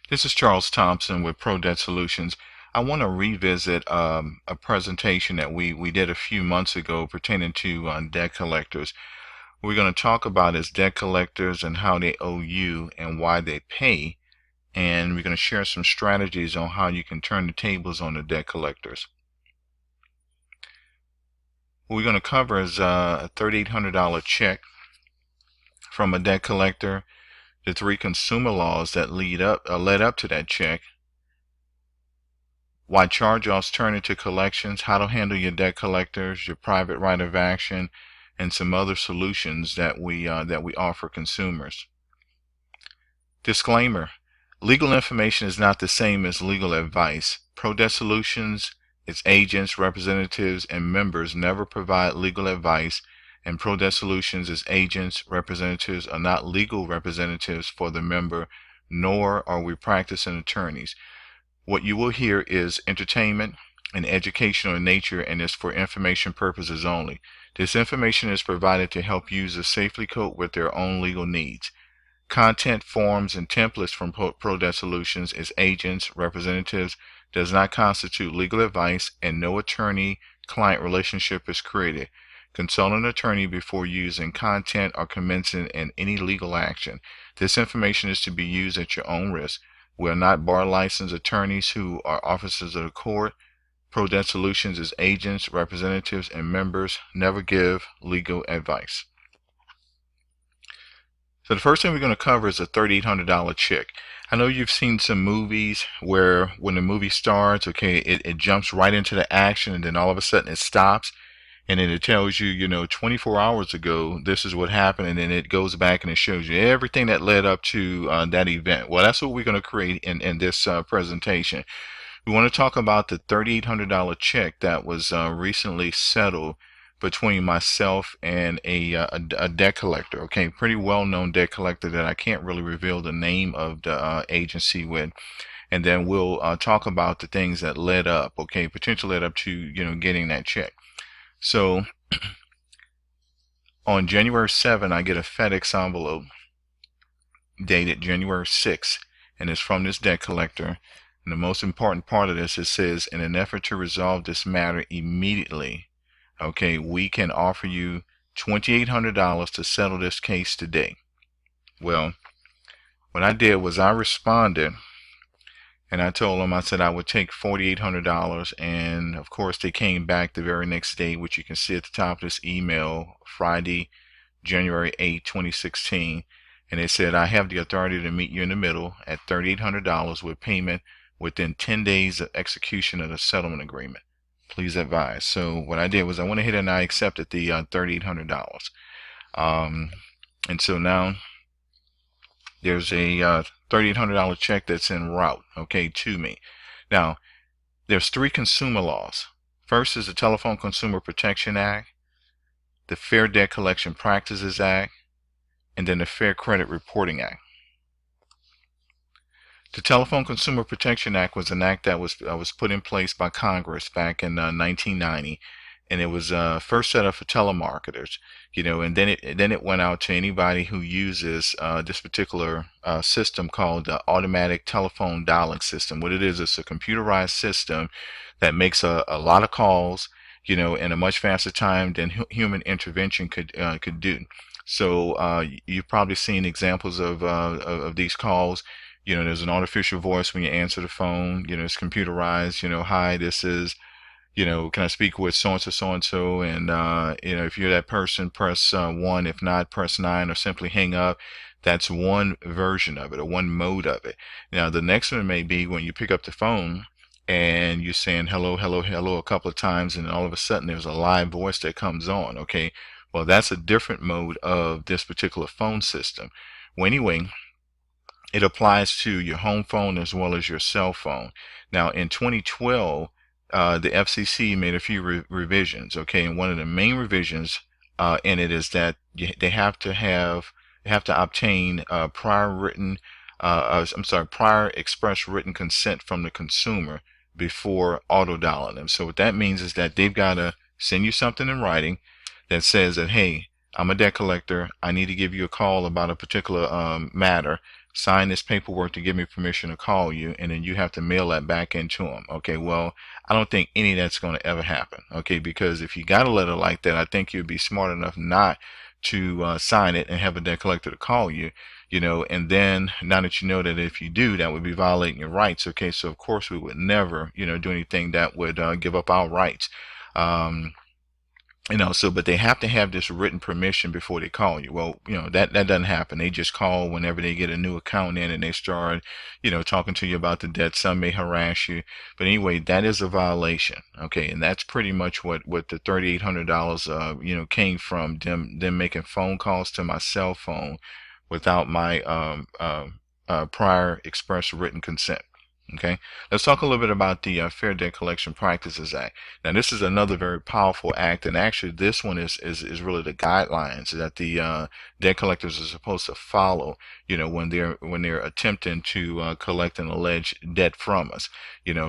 This is Charles Thompson with Pro Debt Solutions. I want to revisit a presentation that we did a few months ago pertaining to debt collectors. What we're going to talk about is debt collectors and how they owe you and why they pay. And we're going to share some strategies on how you can turn the tables on the debt collectors. What we're going to cover is a $3,800 check from a debt collector, the 3 consumer laws that led up to that check, why charge-offs turn into collections, how to handle your debt collectors, your private right of action, and some other solutions that we offer consumers. Disclaimer: legal information is not the same as legal advice. Pro Debt Solutions, its agents, representatives, and members never provide legal advice, and Pro Debt Solutions, its agents, representatives are not legal representatives for the member, nor are we practicing attorneys. What you will hear is entertainment and educational in nature and is for information purposes only. This information is provided to help users safely cope with their own legal needs. Content, forms, and templates from Pro Debt Solutions, its agents, representatives, does not constitute legal advice, and no attorney-client relationship is created. Consult an attorney before using content or commencing in any legal action. This information is to be used at your own risk. We are not bar licensed attorneys who are officers of the court. Pro Debt Solutions is agents, representatives, and members never give legal advice. So the first thing we're going to cover is a $3,800 check. I know you've seen some movies where when the movie starts, okay, it jumps right into the action and then all of a sudden it stops. And then it tells you, 24 hours ago, this is what happened. And then it goes back and it shows you everything that led up to that event. Well, that's what we're going to create in this presentation. We want to talk about the $3,800 check that was recently settled between myself and a debt collector. Okay, pretty well-known debt collector that I can't really reveal the name of the agency with. And then we'll talk about the things that led up, okay, potentially led up to, getting that check. So on January 7, I get a FedEx envelope dated January 6, and it's from this debt collector. And the most important part of this, it says, in an effort to resolve this matter immediately, okay, we can offer you $2,800 to settle this case today. Well, what I did was I responded and I told them, I said I would take $4,800, and of course they came back the very next day, which you can see at the top of this email, Friday, January 8, 2016, and they said, I have the authority to meet you in the middle at $3,800 with payment within 10 days of execution of the settlement agreement. Please advise. So what I did was I went ahead and I accepted the $3,800. And so now there's a $3,800 check that's en route, okay, to me. Now, there's 3 consumer laws. First is the Telephone Consumer Protection Act, the Fair Debt Collection Practices Act, and then the Fair Credit Reporting Act. The Telephone Consumer Protection Act was an act that was put in place by Congress back in 1990, and it was first set up for telemarketers, and then it went out to anybody who uses this particular system called the automatic telephone dialing system. What it is, it's a computerized system that makes a lot of calls, in a much faster time than human intervention could do. So you've probably seen examples of these calls. There's an artificial voice when you answer the phone. It's computerized. Hi, this is, can I speak with so-and-so, so-and-so? And, if you're that person, press 1. If not, press 9 or simply hang up. That's one version of it or one mode of it. Now, the next one may be when you pick up the phone and you're saying hello, hello, hello a couple of times, and all of a sudden there's a live voice that comes on. Okay, well, that's a different mode of this particular phone system. Well, anyway, it applies to your home phone as well as your cell phone. Now, in 2012, the FCC made a few revisions. Okay, and one of the main revisions in it is that they have to obtain prior express written consent from the consumer before auto dialing them. So what that means is that they've got to send you something in writing that says that, hey, I'm a debt collector. I need to give you a call about a particular matter. sign this paperwork to give me permission to call you, and then you have to mail that back into them. Okay, well, I don't think any of that's going to ever happen. Okay, because if you got a letter like that, I think you'd be smart enough not to sign it and have a debt collector to call you, and then now that you know that if you do, that would be violating your rights. Okay, so of course we would never, do anything that would give up our rights. Um, so but they have to have this written permission before they call you. Well, that doesn't happen. They just call whenever they get a new account in, and they start talking to you about the debt. Some may harass you, but anyway, that is a violation. Okay, and that's pretty much what the $3,800 came from them making phone calls to my cell phone without my prior express written consent. Okay, let's talk a little bit about the Fair Debt Collection Practices Act. Now, this is another very powerful act, and actually, this one is really the guidelines that the debt collectors are supposed to follow. When they're attempting to collect an alleged debt from us.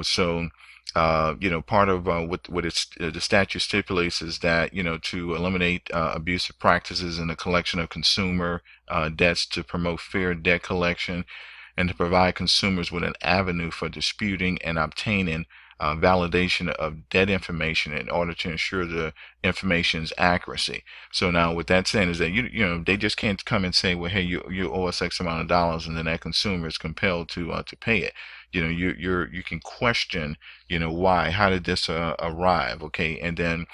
So. Part of what the statute stipulates is that to eliminate abusive practices in the collection of consumer debts, to promote fair debt collection, and to provide consumers with an avenue for disputing and obtaining validation of debt information in order to ensure the information's accuracy. So now, what that's saying is that they just can't come and say, well, hey, you owe us X amount of dollars, and then that consumer is compelled to pay it. You can question, why, how did this arrive, okay, and then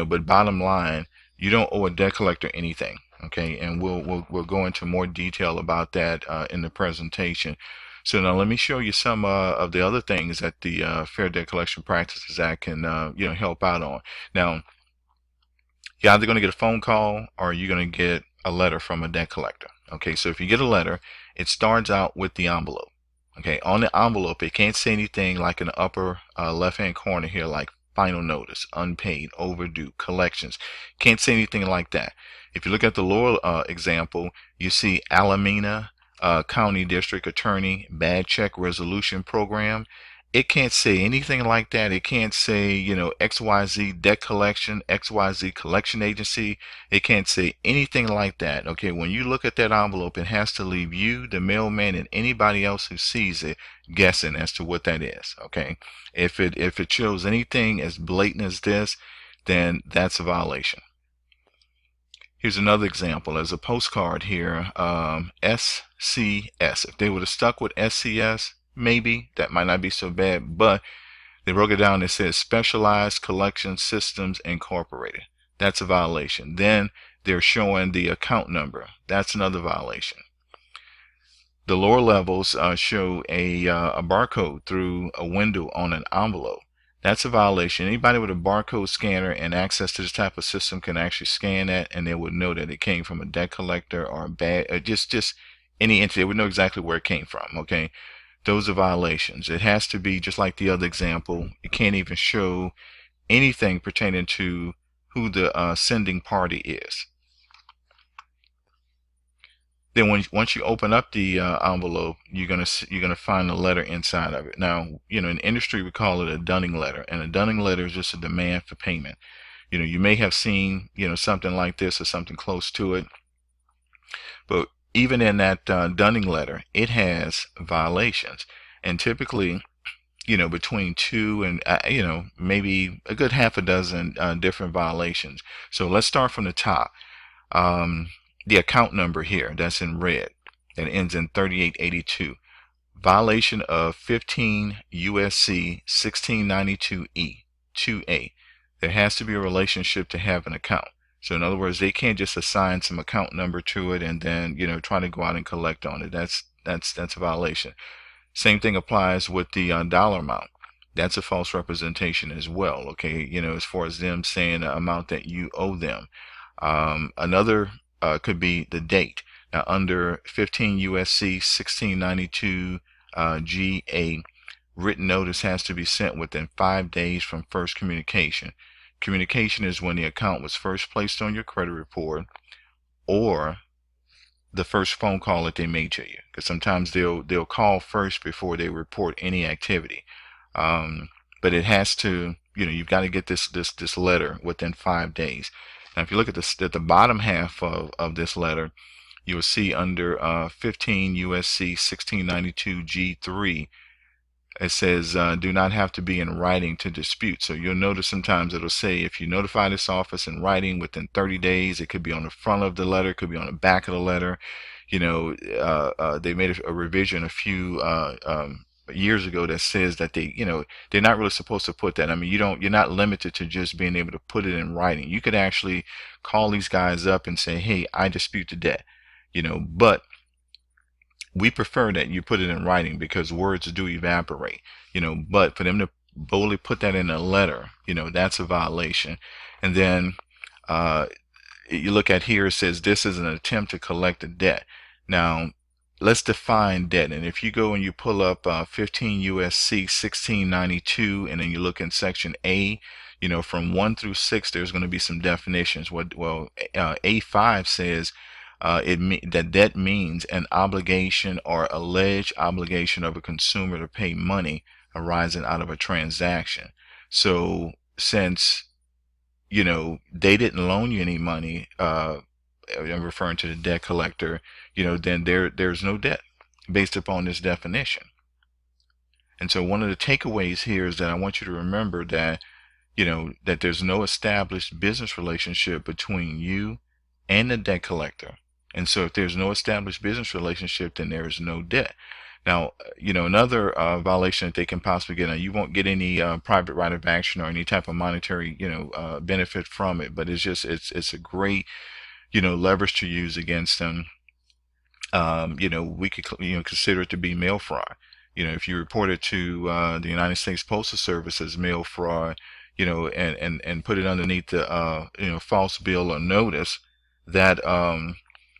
but bottom line, you don't owe a debt collector anything. Okay, and we'll go into more detail about that in the presentation. So now let me show you some of the other things that the Fair Debt Collection Practices Act can help out on. Now, you're either going to get a phone call or you're going to get a letter from a debt collector. Okay, so if you get a letter, it starts out with the envelope. Okay, on the envelope, it can't say anything like in the upper left-hand corner here, like final notice, unpaid, overdue, collections. Can't say anything like that. If you look at the lower example, you see Alameda County District Attorney Bad Check Resolution Program. It can't say anything like that. It can't say, XYZ debt collection, XYZ collection agency. It can't say anything like that. Okay, when you look at that envelope, it has to leave you, the mailman, and anybody else who sees it guessing as to what that is. Okay, if it shows anything as blatant as this, then that's a violation. Here's another example. There's a postcard here, SCS. If they would have stuck with SCS, maybe that might not be so bad, but they broke it down. It says Specialized Collection Systems Incorporated. That's a violation. Then they're showing the account number. That's another violation. The lower levels show a barcode through a window on an envelope. That's a violation. Anybody with a barcode scanner and access to this type of system can actually scan that, and they would know that it came from a debt collector or a just any entity. They would know exactly where it came from. Okay, those are violations. It has to be just like the other example. It can't even show anything pertaining to who the sending party is. Then once you open up the envelope, you're gonna find a letter inside of it. Now, in industry we call it a dunning letter, and a dunning letter is just a demand for payment. You may have seen something like this or something close to it, but even in that dunning letter, it has violations, and typically, between two and maybe a good half a dozen different violations. So let's start from the top. The account number here that's in red that ends in 3882, violation of 15 USC 1692E 2A. There has to be a relationship to have an account. So in other words, they can't just assign some account number to it and then try to go out and collect on it. That's a violation. Same thing applies with the dollar amount. That's a false representation as well. Okay, as far as them saying the amount that you owe them. Another could be the date. Now, under 15 USC 1692 GA, written notice has to be sent within 5 days from first communication. Communication is when the account was first placed on your credit report or the first phone call that they made to you, because sometimes they'll call first before they report any activity. But it has to, you've got to get this letter within 5 days. Now, if you look at the bottom half of this letter, you'll see under 15 USC 1692 G3, it says do not have to be in writing to dispute. So you'll notice sometimes it'll say if you notify this office in writing within 30 days, it could be on the front of the letter, it could be on the back of the letter. You know, they made a revision a few years ago that says that they, you know, they're not really supposed to put that. I mean, you're not limited to just being able to put it in writing. You could actually call these guys up and say, hey, I dispute the debt, you know, but we prefer that you put it in writing because words do evaporate, you know, but for them to boldly put that in a letter, you know, that's a violation. And then you look at here, it says this is an attempt to collect a debt. Now, let's define debt. And if you go and you pull up 15 USC 1692, and then you look in section A, you know, from 1 through 6, there's going to be some definitions. Well, A5 says that debt means an obligation or alleged obligation of a consumer to pay money arising out of a transaction. So since, you know, they didn't loan you any money, I'm referring to the debt collector, you know, then there's no debt based upon this definition. And so one of the takeaways here is that I want you to remember that, you know, that there's no established business relationship between you and the debt collector. And so if there's no established business relationship, then there is no debt. Now, you know, another violation that they can possibly get, and you won't get any private right of action or any type of monetary, you know, benefit from it, but it's just, it's a great, you know, leverage to use against them. You know, we could, you know, consider it to be mail fraud. You know, if you report it to the United States Postal Service as mail fraud, you know, and put it underneath the, you know, false bill or notice, that,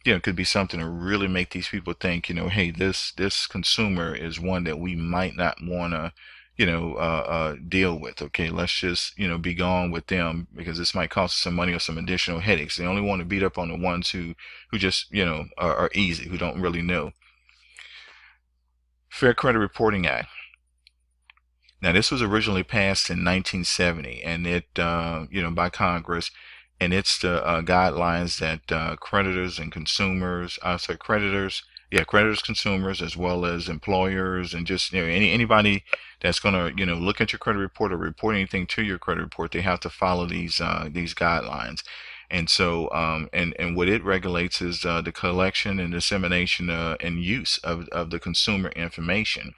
you know, could be something to really make these people think, you know, hey, this consumer is one that we might not want to, you know, deal with. Okay, let's just, you know, be gone with them because this might cost us some money or some additional headaches. They only want to beat up on the ones who just, you know, are easy, who don't really know. Fair Credit Reporting Act. Now, this was originally passed in 1970, and it, you know, by Congress, and it's the guidelines that creditors and consumers, sorry, creditors, yeah, creditors, consumers, as well as employers, and just, you know, anybody that's going to, you know, look at your credit report or report anything to your credit report, they have to follow these guidelines. And so, and what it regulates is the collection and dissemination and use of the consumer information.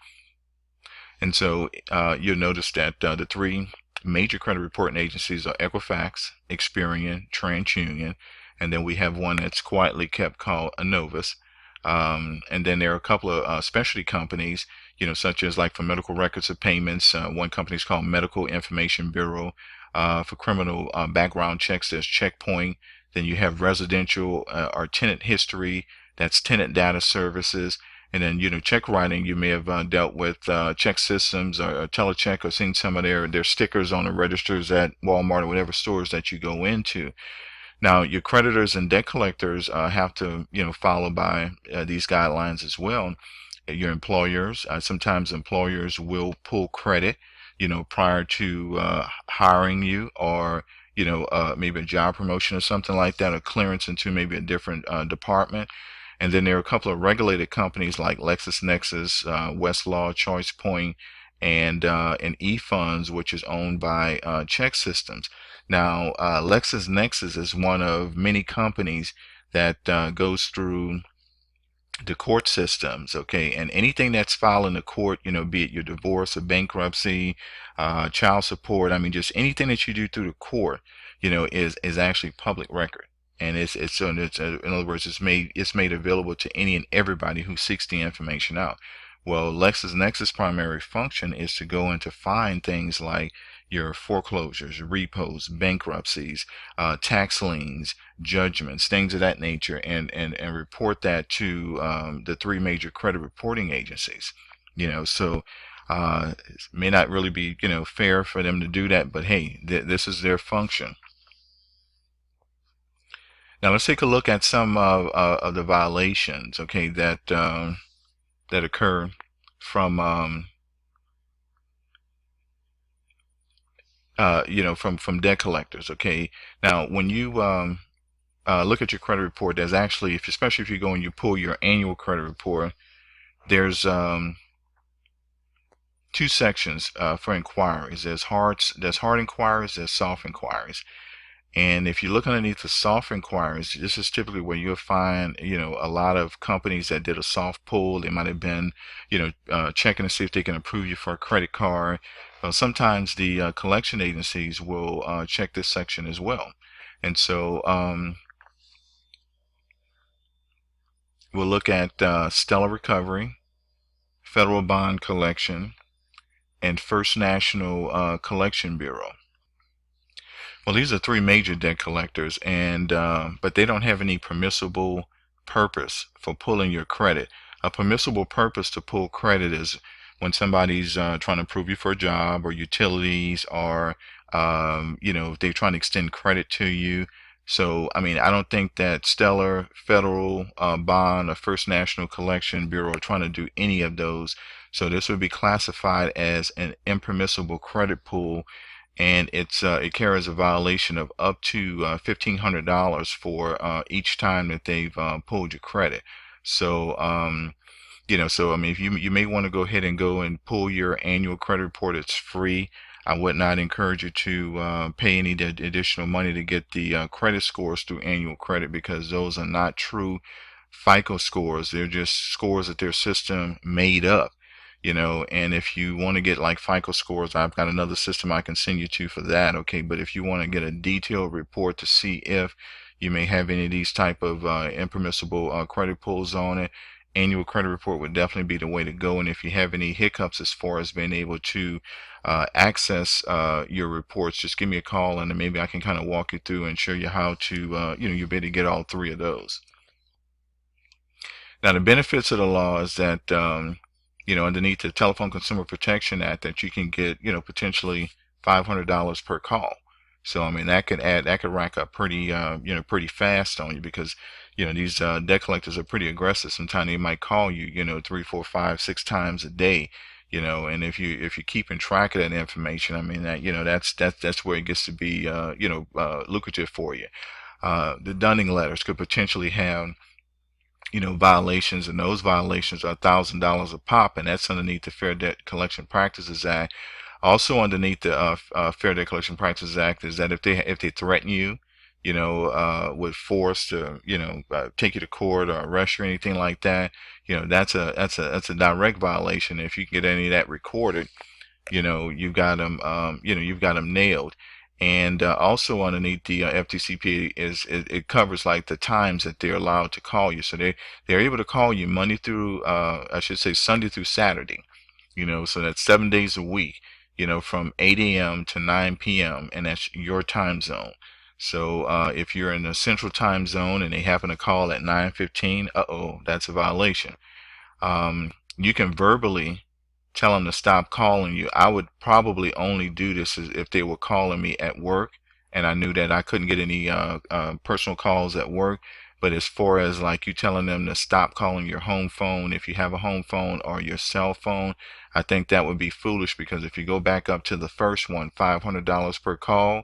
And so you'll notice that the three major credit reporting agencies are Equifax, Experian, TransUnion, and then we have one that's quietly kept called Innovis. And then there are a couple of specialty companies, you know, such as like for medical records of payments. One company is called Medical Information Bureau. For criminal background checks, there's Checkpoint. Then you have residential or tenant history. That's Tenant Data Services. And then, you know, check writing, you may have dealt with check systems or telecheck or seen some of their stickers on the registers at Walmart or whatever stores that you go into. Now, your creditors and debt collectors have to, you know, follow by these guidelines as well. Your employers, sometimes employers will pull credit, you know, prior to hiring you, or, you know, maybe a job promotion or something like that, or clearance into maybe a different department. And then there are a couple of regulated companies like LexisNexis, Westlaw, ChoicePoint, and eFunds, which is owned by Check Systems. Now, LexisNexis is one of many companies that goes through the court systems, okay, and anything that's filed in the court, you know, be it your divorce or bankruptcy, child support, I mean, just anything that you do through the court, you know, is actually public record. And in other words, it's made available to any and everybody who seeks the information out. Well, LexisNexis' primary function is to go and to find things like your foreclosures, repos, bankruptcies, tax liens, judgments, things of that nature, and report that to the three major credit reporting agencies. You know, so it may not really be, you know, fair for them to do that, but hey, this is their function. Now let's take a look at some of the violations, okay, that occur from you know, from debt collectors. Okay, now when you look at your credit report, there's actually, if especially if you go and you pull your annual credit report, there's two sections for inquiries. There's hard inquiries, there's soft inquiries. And if you look underneath the soft inquiries, this is typically where you'll find, a lot of companies that did a soft pull. They might have been, checking to see if they can approve you for a credit card. Sometimes the collection agencies will check this section as well. And so we'll look at Stellar Recovery, Federal Bond Collection, and First National Collection Bureau. Well, these are three major debt collectors, and but they don't have any permissible purpose for pulling your credit. A permissible purpose to pull credit is when somebody's trying to approve you for a job or utilities, or they're trying to extend credit to you. So, I mean, I don't think that Stellar, Federal Bond, or First National Collection Bureau are trying to do any of those. So this would be classified as an impermissible credit pull, and it carries a violation of up to $1,500 for each time that they've pulled your credit. So so I mean, if you may want to go ahead and go and pull your annual credit report. It's free. I would not encourage you to pay any additional money to get the credit scores through annual credit, because those are not true FICO scores. They're just scores that their system made up. And if you want to get like FICO scores, I've got another system I can send you to for that. Okay, but if you want to get a detailed report to see if you may have any of these type of impermissible credit pulls on it, annual credit report would definitely be the way to go. And if you have any hiccups as far as being able to access your reports, just give me a call, and then maybe I can kind of walk you through and show you how to you'll be able to get all three of those. Now, the benefits of the law is that underneath the Telephone Consumer Protection Act, that you can get, potentially $500 per call. So, I mean, that could rack up pretty, pretty fast on you, because, these debt collectors are pretty aggressive. Sometimes they might call you, 3, 4, 5, 6 times a day, and if you're keeping track of that information, I mean, that's where it gets to be, lucrative for you. The dunning letters could potentially have violations, and those violations are $1,000 a pop, and that's underneath the Fair Debt Collection Practices Act. Also underneath the Fair Debt Collection Practices Act is that if they threaten you, with force to take you to court or arrest you or anything like that, that's a direct violation. If you can get any of that recorded, you've got them nailed. And also underneath the FDCPA it covers like the times that they're allowed to call you. So they're able to call you Monday through I should say Sunday through Saturday. So that's 7 days a week. From 8 a.m. to 9 p.m. and that's your time zone. So if you're in the Central Time Zone and they happen to call at 9:15, that's a violation. You can verbally tell them to stop calling you. I would probably only do this if they were calling me at work and I knew that I couldn't get any personal calls at work. But as far as like you telling them to stop calling your home phone, if you have a home phone, or your cell phone, I think that would be foolish, because if you go back up to the first one, $500 per call,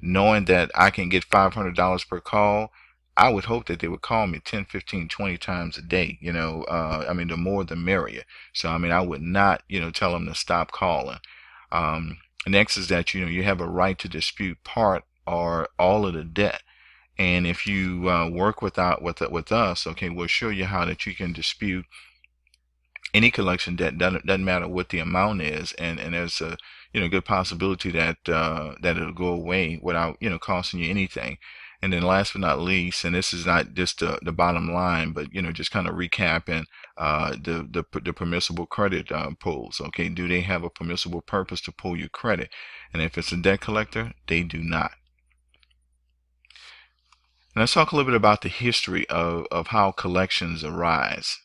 knowing that I can get $500 per call, I would hope that they would call me 10, 15, 20 times a day. I mean, the more the merrier. So, I mean, I would not, tell them to stop calling. Next is that, you have a right to dispute part or all of the debt. And if you work with us, okay, we'll show you how that you can dispute any collection debt. Doesn't matter what the amount is, and there's a good possibility that that it'll go away without costing you anything. And then last but not least, and this is not just the bottom line, but just kind of recapping the permissible credit pulls. Okay, do they have a permissible purpose to pull your credit? And if it's a debt collector, they do not. And let's talk a little bit about the history of how collections arise.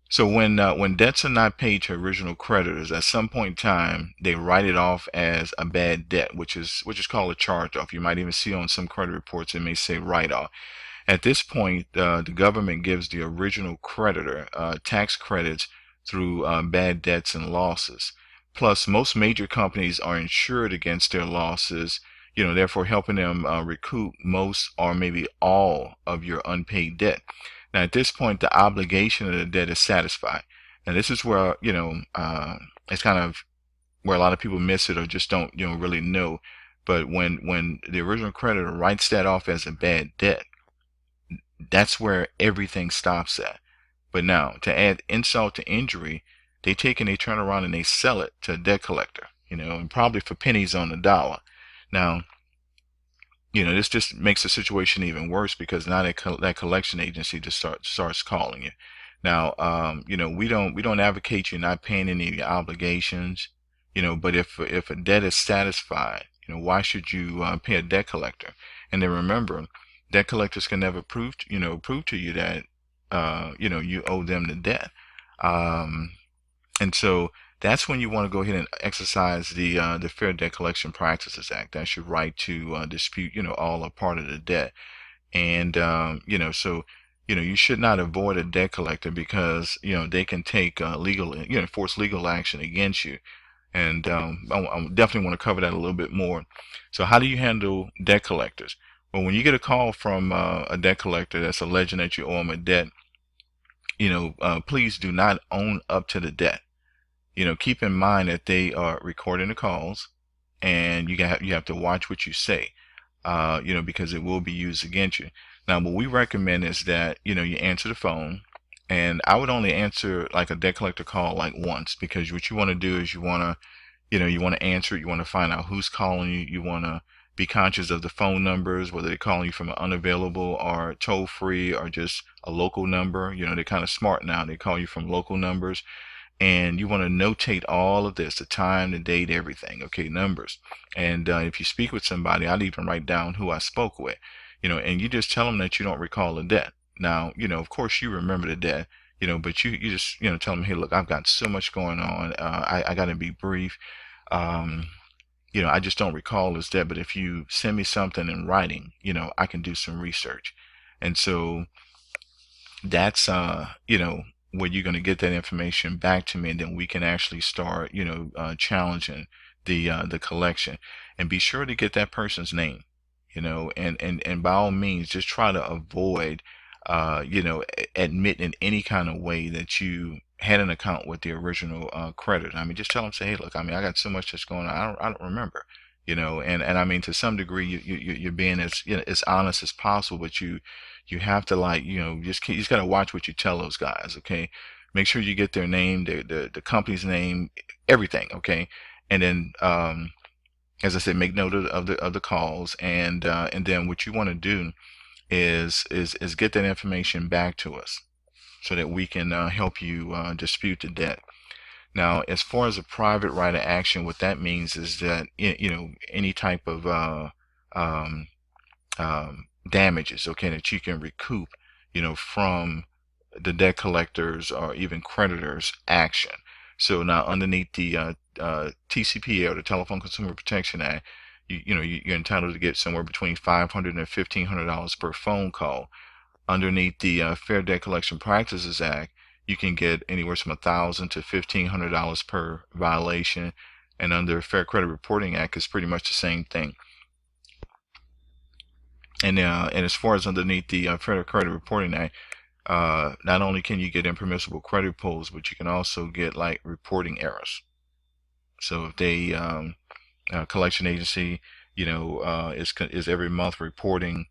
So when debts are not paid to original creditors, at some point in time, they write it off as a bad debt, which is called a charge-off. You might even see on some credit reports it may say write-off. At this point, the government gives the original creditor tax credits through bad debts and losses. Plus, most major companies are insured against their losses, therefore helping them recoup most or maybe all of your unpaid debt. Now, at this point, the obligation of the debt is satisfied. And this is where, it's kind of where a lot of people miss it or just don't, really know. But when the original creditor writes that off as a bad debt, that's where everything stops at. But now, to add insult to injury, they take and they turn around and they sell it to a debt collector, and probably for pennies on the dollar. Now, this just makes the situation even worse because now that collection agency just starts calling you. Now, we don't advocate you not paying any of your obligations, but if a debt is satisfied, why should you pay a debt collector? And then remember, debt collectors can never prove to you that you owe them the debt. Um, and so that's when you want to go ahead and exercise the Fair Debt Collection Practices Act. That's your right to dispute, all or part of the debt. And so you should not avoid a debt collector because they can take legal, force legal action against you. And I definitely want to cover that a little bit more. So how do you handle debt collectors? Well, when you get a call from a debt collector that's alleging that you owe them a debt, please do not own up to the debt. Keep in mind that they are recording the calls, and you have to watch what you say, because it will be used against you. Now, what we recommend is that you answer the phone, and I would only answer like a debt collector call like once, because what you want to do is you want to answer it, you want to find out who's calling you, you want to be conscious of the phone numbers, whether they're calling you from an unavailable or toll free or just a local number. They're kind of smart now. They call you from local numbers. And you want to notate all of this, the time, the date, everything, okay, numbers. And if you speak with somebody, I'd even write down who I spoke with, and you just tell them that you don't recall the debt. Now, of course you remember the debt, but you just, tell them, hey, look, I've got so much going on. I got to be brief. Um, I just don't recall this debt, but if you send me something in writing, I can do some research. And so that's where you're going to get that information back to me, and then we can actually start challenging the collection. And be sure to get that person's name, and by all means just try to avoid admit in any kind of way that you had an account with the original creditor. I mean, just tell them, say, hey, look, I mean, I got so much that's going on, I don't remember. And I mean, to some degree, you're being as honest as possible, but you have to, like, you just got to watch what you tell those guys. Okay, make sure you get their name, the company's name, everything. Okay, and then as I said, make note of the calls, and then what you want to do is get that information back to us so that we can help you dispute the debt. Now, as far as a private right of action, what that means is that any type of um, damages, okay, that you can recoup, from the debt collectors or even creditors' action. So now, underneath the TCPA, or the Telephone Consumer Protection Act, you're entitled to get somewhere between $500 and $1,500 per phone call. Underneath the Fair Debt Collection Practices Act, you can get anywhere from $1,000 to $1,500 per violation. And under Fair Credit Reporting Act, it's pretty much the same thing. And as far as underneath the Fair Credit Reporting Act, not only can you get impermissible credit pulls, but you can also get like reporting errors. So if they collection agency, is every month reporting,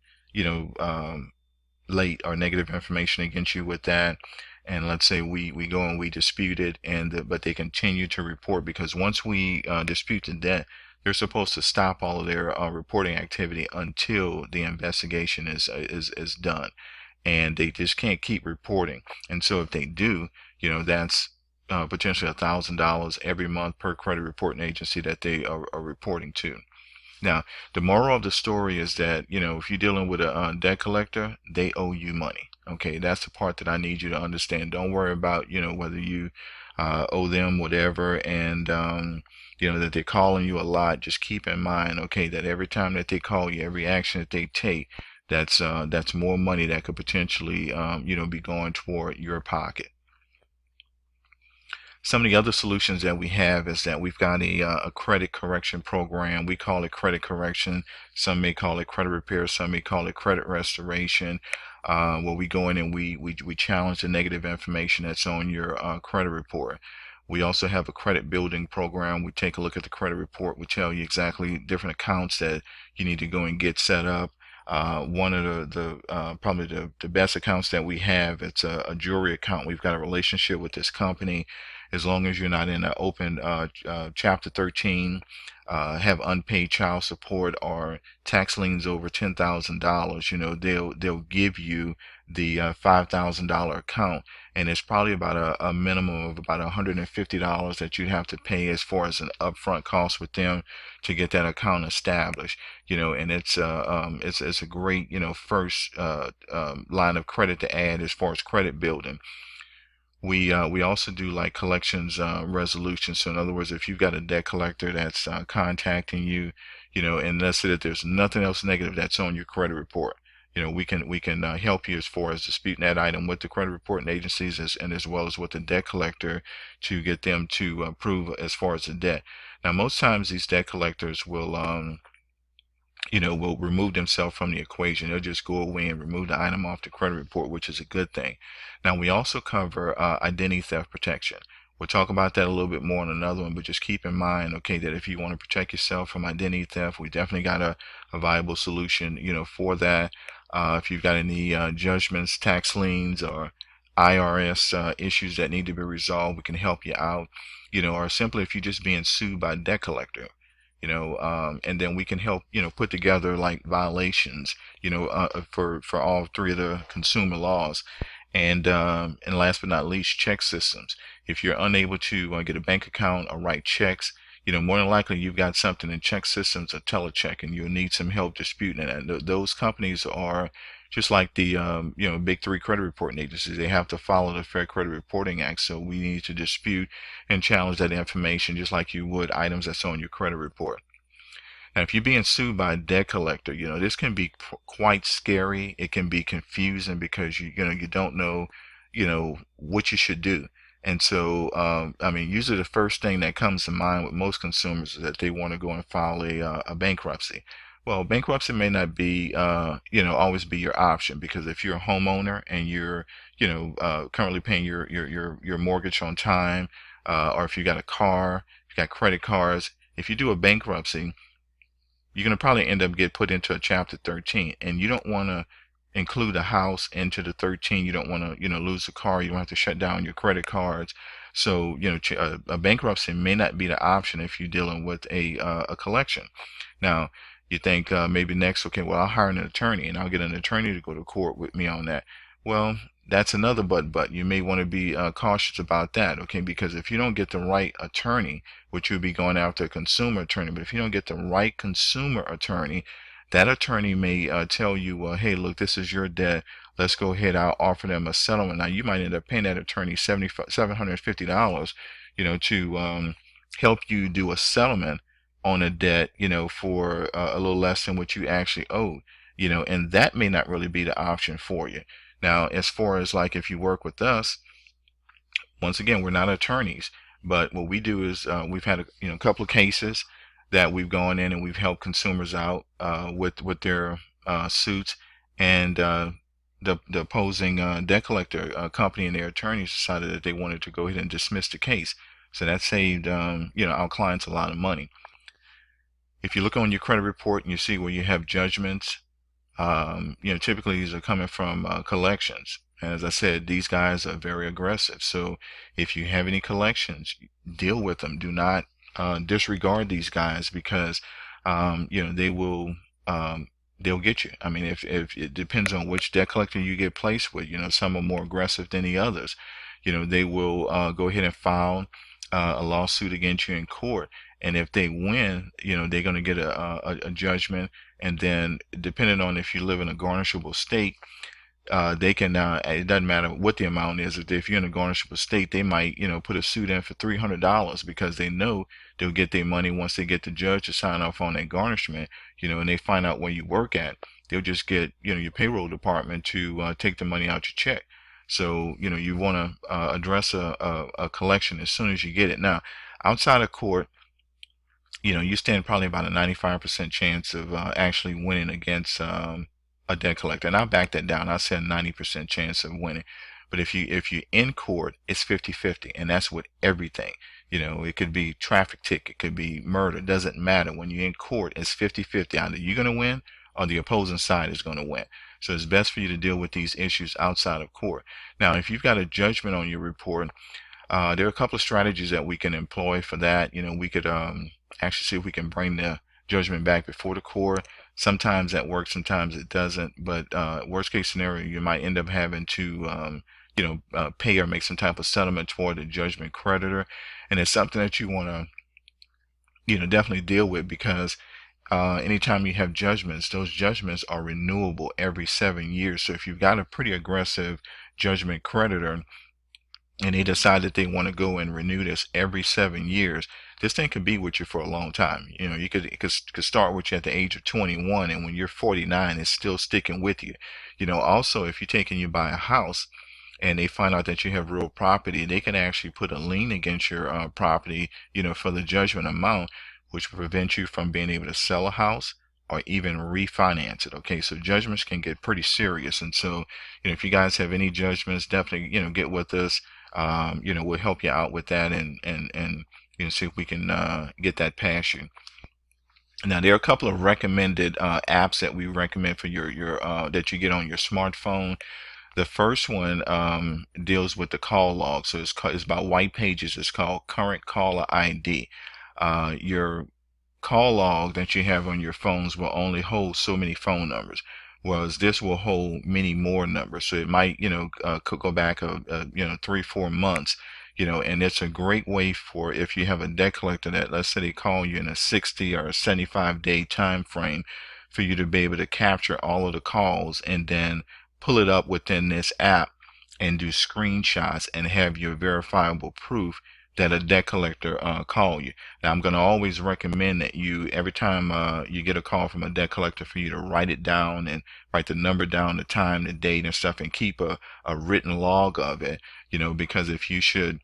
late or negative information against you with that, and let's say we go and we dispute it, but they continue to report, because once we dispute the debt, they're supposed to stop all of their reporting activity until the investigation is done, and they just can't keep reporting. And so if they do, that's potentially $1,000 every month per credit reporting agency that they are reporting to. Now, the moral of the story is that, if you're dealing with a debt collector, they owe you money. Okay, that's the part that I need you to understand. Don't worry about, whether you owe them whatever, and, that they're calling you a lot. Just keep in mind, okay, that every time that they call you, every action that they take, that's more money that could potentially, be going toward your pocket. Some of the other solutions that we have is that we've got a credit correction program. We call it credit correction. Some may call it credit repair. Some may call it credit restoration. Where we go in and we challenge the negative information that's on your credit report. We also have a credit building program. We take a look at the credit report. We tell you exactly different accounts that you need to go and get set up. One of the probably the best accounts that we have, it's a jewelry account. We've got a relationship with this company. As long as you're not in an open Chapter 13, have unpaid child support or tax liens over $10,000, they'll give you the $5,000 account, and it's probably about a minimum of about $150 that you'd have to pay as far as an upfront cost with them to get that account established. And it's a great first line of credit to add as far as credit building. We also do like collections resolution. So in other words, if you've got a debt collector that's contacting you, and let's say that there's nothing else negative that's on your credit report, we can help you as far as disputing that item with the credit reporting agencies and as well as with the debt collector to get them to approve as far as the debt. Now, most times these debt collectors will remove themselves from the equation. They'll just go away and remove the item off the credit report, which is a good thing. Now, we also cover identity theft protection. We'll talk about that a little bit more in another one, but just keep in mind, okay, that if you want to protect yourself from identity theft, we definitely got a viable solution, for that. If you've got any judgments, tax liens, or IRS issues that need to be resolved, we can help you out, or simply if you're just being sued by a debt collector, and then we can help, put together like violations, for all three of the consumer laws. And last but not least, check systems. If you're unable to get a bank account or write checks, more than likely you've got something in check systems or telecheck, and you'll need some help disputing it. And those companies are just like the big three credit reporting agencies. They have to follow the Fair Credit Reporting Act. So we need to dispute and challenge that information just like you would items that's on your credit report. Now, if you're being sued by a debt collector, this can be quite scary. It can be confusing because you don't know, what you should do. And so, usually the first thing that comes to mind with most consumers is that they want to go and file a bankruptcy. Well, bankruptcy may not be, always be your option, because if you're a homeowner and you're, currently paying your mortgage on time, or if you got a car, you got credit cards, if you do a bankruptcy, you're going to probably end up get put into a Chapter 13, and you don't want to include a house into the 13. You don't want to, lose the car. You don't have to shut down your credit cards. So, a bankruptcy may not be the option if you're dealing with a collection. Now, you think maybe next, okay, well, I'll hire an attorney and I'll get an attorney to go to court with me on that. Well, that's another but you may want to be cautious about that, okay? Because if you don't get the right attorney, which you'll be going after a consumer attorney, but if you don't get the right consumer attorney, that attorney may tell you, well, hey, look, this is your debt. Let's go ahead. I'll offer them a settlement. Now, you might end up paying that attorney $750, to help you do a settlement on a debt, for a little less than what you actually owed, and that may not really be the option for you. Now, as far as like if you work with us, once again, we're not attorneys, but what we do is we've had a couple of cases that we've gone in and we've helped consumers out with their suits, and the opposing debt collector company and their attorneys decided that they wanted to go ahead and dismiss the case. So that saved our clients a lot of money. If you look on your credit report and you see where you have judgments, typically these are coming from collections. And as I said, these guys are very aggressive. So if you have any collections, deal with them. Do not disregard these guys, because they will they'll get you. I mean, if it depends on which debt collector you get placed with, some are more aggressive than the others. They will go ahead and file a lawsuit against you in court. And if they win, they're going to get a judgment. And then depending on if you live in a garnishable state, they can, it doesn't matter what the amount is. If you're in a garnishable state, they might, put a suit in for $300, because they know they'll get their money once they get the judge to sign off on that garnishment, and they find out where you work at. They'll just get, your payroll department to take the money out your check. So, you want to address a collection as soon as you get it. Now, outside of court, you stand probably about a 95% chance of actually winning against a debt collector. And I'll back that down. I said 90% chance of winning. But if you in court, it's 50-50, and that's with everything. It could be traffic ticket, it could be murder, it doesn't matter. When you're in court, it's 50-50. Either you're going to win or the opposing side is going to win. So it's best for you to deal with these issues outside of court. Now, if you've got a judgment on your report, there are a couple of strategies that we can employ for that. We could actually see if we can bring the judgment back before the court. Sometimes that works, sometimes it doesn't. But worst case scenario, you might end up having to pay or make some type of settlement toward the judgment creditor. And it's something that you want to definitely deal with, because anytime you have judgments, those judgments are renewable every 7 years. So if you've got a pretty aggressive judgment creditor and they decide that they want to go and renew this every 7 years, this thing could be with you for a long time. It could start with you at the age of 21, and when you're 49, it's still sticking with you. Also, if you're taking you buy a house and they find out that you have real property, they can actually put a lien against your property, for the judgment amount, which will prevent you from being able to sell a house or even refinance it. Okay, so judgments can get pretty serious. And so, if you guys have any judgments, definitely, get with us. We'll help you out with that, and see if we can get that past you. Now, there are a couple of recommended apps that we recommend for your that you get on your smartphone. The first one deals with the call log. So it's about white pages. It's called Current Caller ID. Your call log that you have on your phones will only hold so many phone numbers, whereas this will hold many more numbers. So it might, could go back 3-4 months, and it's a great way for, if you have a debt collector that, let's say, they call you in a 60 or a 75-day time frame, for you to be able to capture all of the calls and then pull it up within this app and do screenshots and have your verifiable proof that a debt collector call you. Now, I'm going to always recommend that you, every time you get a call from a debt collector, for you to write it down and write the number down, the time, the date, and stuff, and keep a written log of it, because if you should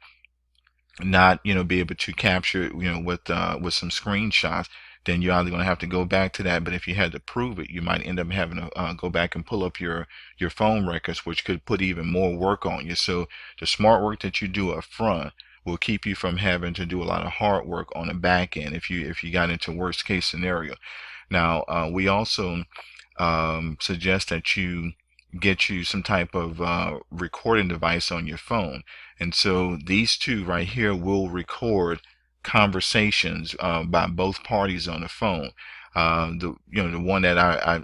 not be able to capture it with some screenshots, then you're either going to have to go back to that. But if you had to prove it, you might end up having to go back and pull up your phone records, which could put even more work on you. So the smart work that you do up front will keep you from having to do a lot of hard work on the back end if you got into worst case scenario. Now, we also suggest that you get you some type of recording device on your phone. And so these two right here will record conversations by both parties on the phone. The one that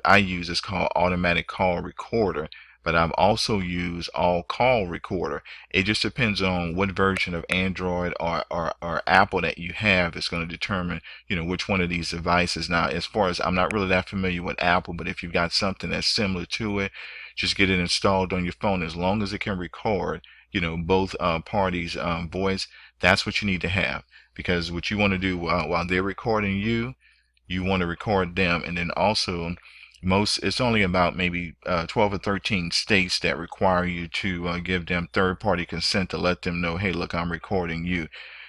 I use is called Automatic Call Recorder, but I've also used All Call Recorder. It just depends on what version of Android or Apple that you have. It's going to determine which one of these devices. Now, as far as, I'm not really that familiar with Apple, but if you've got something that's similar to it, just get it installed on your phone. As long as it can record both parties voice, that's what you need to have. Because what you want to do while they're recording you, you want to record them. And then also, it's only about maybe 12 or 13 states that require you to give them third-party consent to let them know, hey, look, I'm recording you.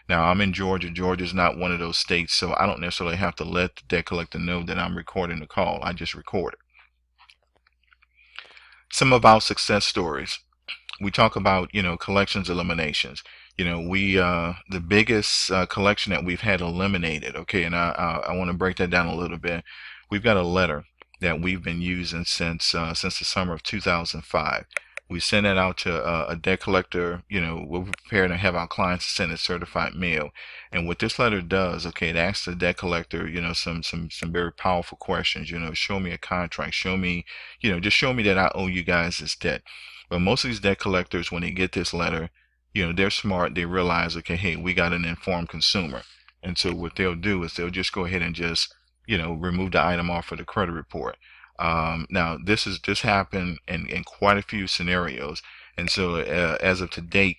Now, I'm in Georgia. Georgia's not one of those states, so I don't necessarily have to let the debt collector know that I'm recording the call. I just record it. Some of our success stories. We talk about, collections eliminations. The biggest collection that we've had eliminated, okay, and I want to break that down a little bit. We've got a letter that we've been using since the summer of 2005. We send it out to a debt collector. We're prepared to have our clients send a certified mail. And what this letter does, okay, it asks the debt collector, some very powerful questions. Show me a contract. Show me, just show me that I owe you guys this debt. But most of these debt collectors, when they get this letter, they're smart. They realize, okay, hey, we got an informed consumer. And so what they'll do is they'll just go ahead and just, remove the item off of the credit report. Now, this happened in quite a few scenarios. And so as of to date,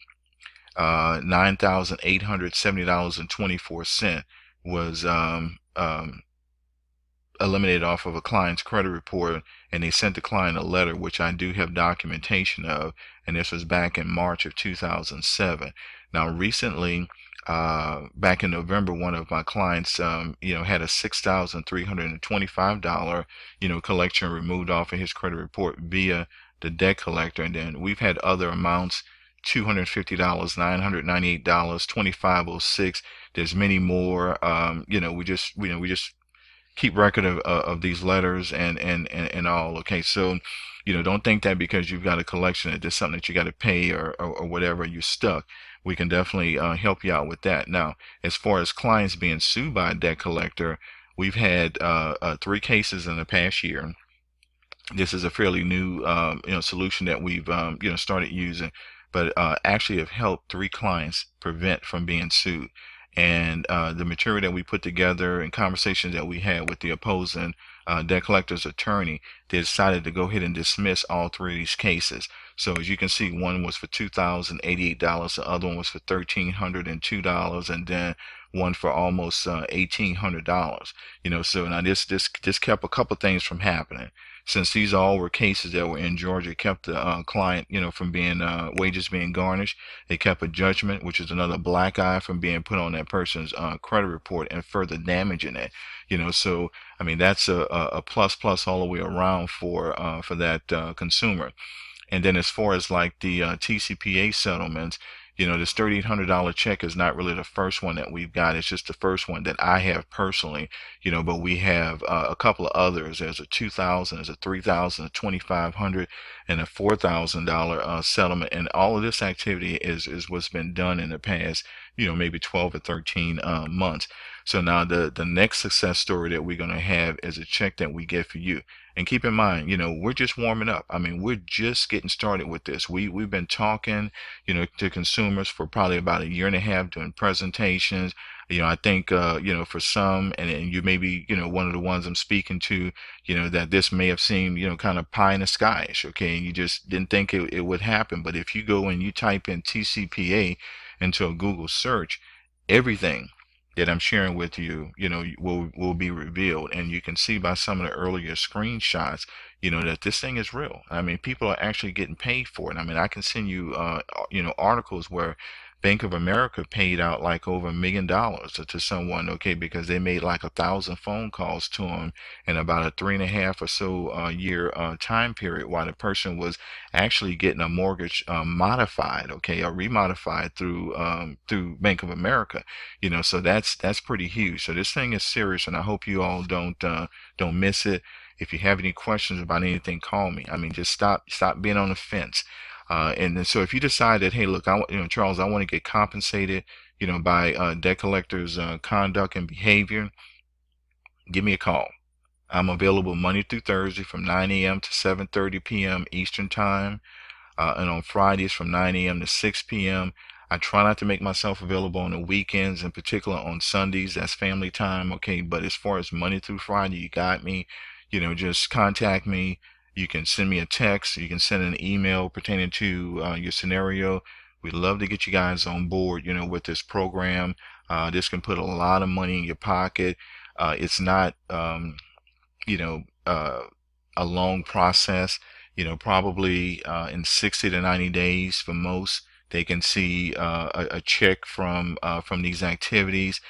$9,870.24 was eliminated off of a client's credit report, and they sent the client a letter, which I do have documentation of, and this was back in March of 2007. Now, recently, back in November, one of my clients, had a $6,325, collection removed off of his credit report via the debt collector, and then we've had other amounts. $250, $998, 2506. There's many more. We just keep record of these letters and all. Okay, so don't think that because you've got a collection that there's something that you got to pay or whatever, you're stuck. We can definitely help you out with that. Now, as far as clients being sued by a debt collector, we've had 3 cases in the past year. This is a fairly new solution that we've started using, but actually have helped 3 clients prevent from being sued. And the material that we put together and conversations that we had with the opposing debt collector's attorney, they decided to go ahead and dismiss all 3 of these cases. So as you can see, one was for $2,088, the other one was for $1,302, and then one for almost $1,800. So now this kept a couple things from happening. Since these all were cases that were in Georgia, it kept the client, from being wages being garnished. It kept a judgment, which is another black eye, from being put on that person's credit report and further damaging it. So I mean that's a plus plus all the way around for that consumer. And then as far as like the TCPA settlements, this $3,800 check is not really the first one that we've got. It's just the first one that I have personally, but we have a couple of others. There's a 2,000, there's a 3,000, a 2,500, and a $4,000 settlement. And all of this activity is what's been done in the past, maybe 12 or 13 months. So now the next success story that we're going to have is a check that we get for you. And keep in mind, we're just warming up. I mean, we're just getting started with this. We've been talking, to consumers for probably about a year and a half, doing presentations. I think, for some, and you may be, one of the ones I'm speaking to, that this may have seemed, kind of pie in the skyish, okay? And you just didn't think it would happen. But if you go and you type in TCPA into a Google search, everything that I'm sharing with you, will be revealed, and you can see by some of the earlier screenshots, that this thing is real. I mean, people are actually getting paid for it. I mean, I can send you, articles where Bank of America paid out like over $1 million to someone, okay, because they made like 1,000 phone calls to them in about a 3.5 or so year time period, while the person was actually getting a mortgage modified, okay, or remodified through Bank of America. So that's pretty huge. So this thing is serious, and I hope you all don't miss it. If you have any questions about anything, call me. I mean, just stop being on the fence. And then, so if you decide that, hey, look, Charles, I want to get compensated, by debt collectors' conduct and behavior, give me a call. I'm available Monday through Thursday from 9 a.m. to 7:30 p.m. Eastern Time, and on Fridays from 9 a.m. to 6 p.m. I try not to make myself available on the weekends, in particular on Sundays. That's family time, okay? But as far as Monday through Friday, you got me. Just contact me. You can send me a text. You can send an email pertaining to your scenario. We'd love to get you guys on board, with this program. This can put a lot of money in your pocket. It's not, you know, uh, a long process. Probably in 60 to 90 days for most, they can see a check from these activities.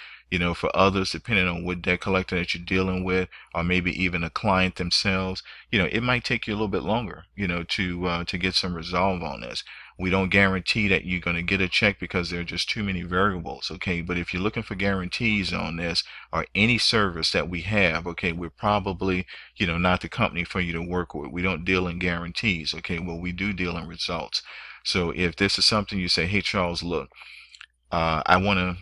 For others, depending on what debt collector that you're dealing with, or maybe even a client themselves, it might take you a little bit longer, to get some resolve on this. We don't guarantee that you're going to get a check because there are just too many variables, okay? But if you're looking for guarantees on this or any service that we have, okay, we're probably, not the company for you to work with. We don't deal in guarantees, okay? Well, we do deal in results. So if this is something you say, hey, Charles, look, I want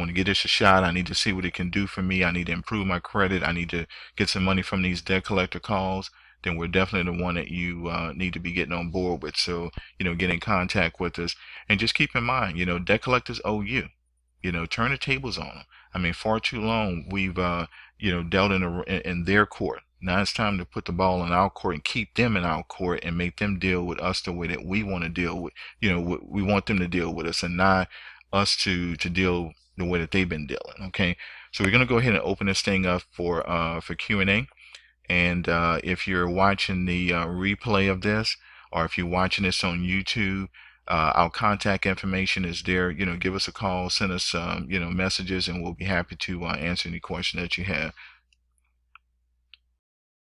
to give this a shot. I need to see what it can do for me. I need to improve my credit. I need to get some money from these debt collector calls. Then we're definitely the one that you need to be getting on board with. So, get in contact with us. And just keep in mind, debt collectors owe you. Turn the tables on them. I mean, far too long we've, dealt in their court. Now it's time to put the ball in our court and keep them in our court and make them deal with us the way that we want to deal with, we want them to deal with us, and not us to deal the way that they've been dealing. Okay. So we're going to go ahead and open this thing up for Q&A. And if you're watching the replay of this, or if you're watching this on YouTube, our contact information is there. Give us a call, send us messages, and we'll be happy to answer any question that you have.